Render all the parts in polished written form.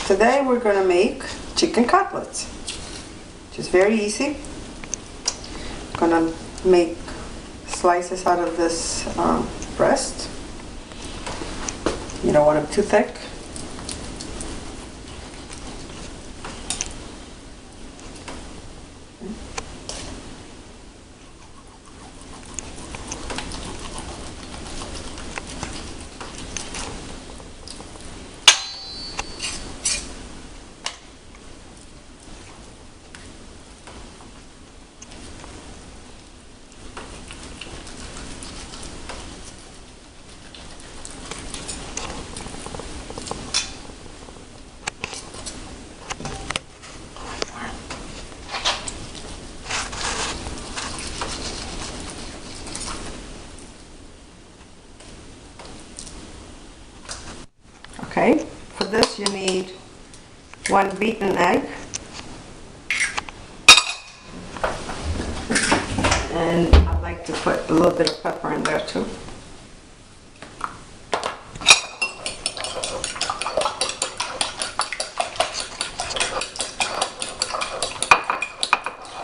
Today we're going to make chicken cutlets, which is very easy. I'm going to make slices out of this breast. You don't want them too thick. Okay, for this you need 1 beaten egg and I like to put a little bit of pepper in there too.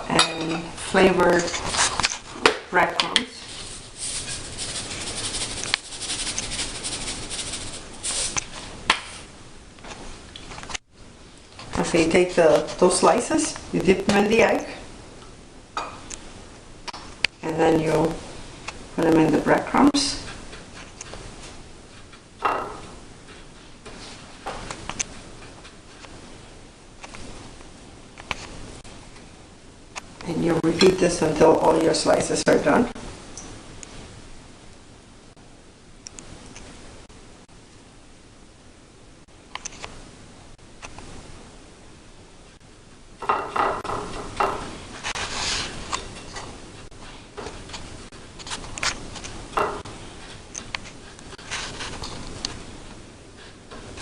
And flavored breadcrumbs. So you take those slices, you dip them in the egg, and then you put them in the breadcrumbs. And you repeat this until all your slices are done.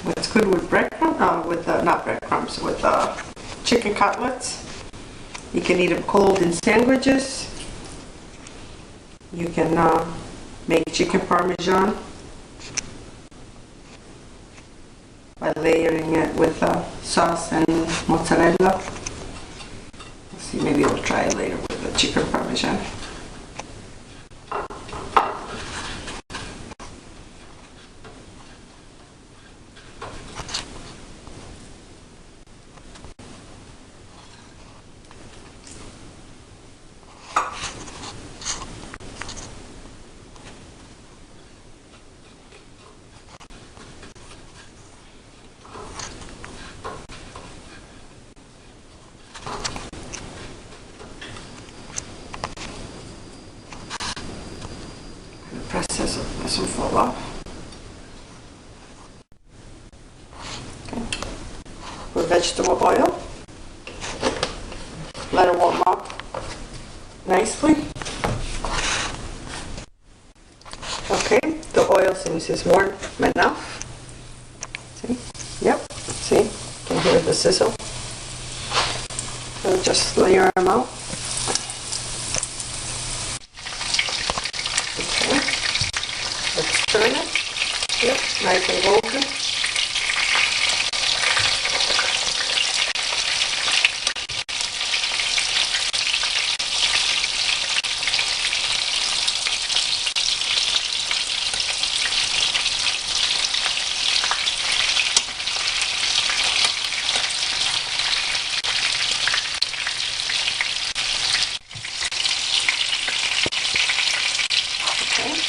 What's good with breadcrumbs, not breadcrumbs, with chicken cutlets, you can eat them cold in sandwiches. You can make chicken parmesan by layering it with sauce and mozzarella. Let's see, maybe we'll try it later with the chicken parmesan. Press this will fall off. Okay. With vegetable oil. Let it warm up nicely. Okay, the oil seems is warm enough. See? Yep. See? You can hear the sizzle. So just layer them out. Let's turn it. Yep, nice and golden.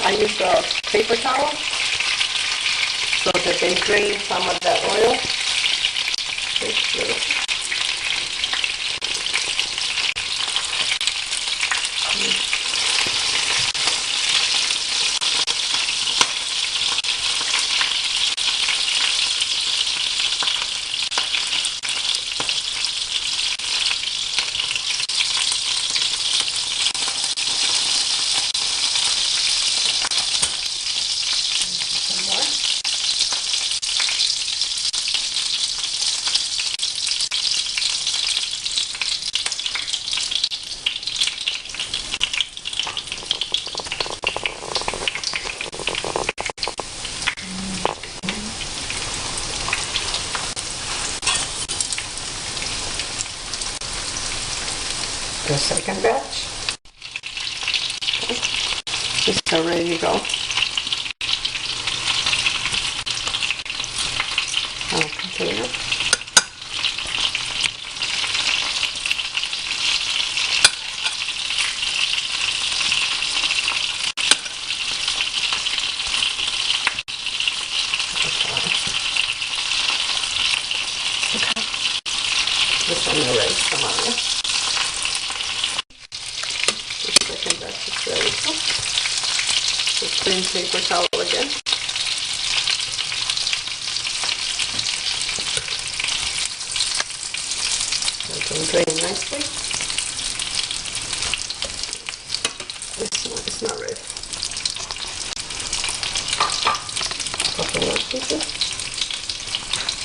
I use a paper towel so that they drain some of that oil. The second batch. It's all ready to go. Container. This one already come on there. The second batch is ready. Just clean paper towel again. Let them drain nicely. This one is not ready. Couple more pieces.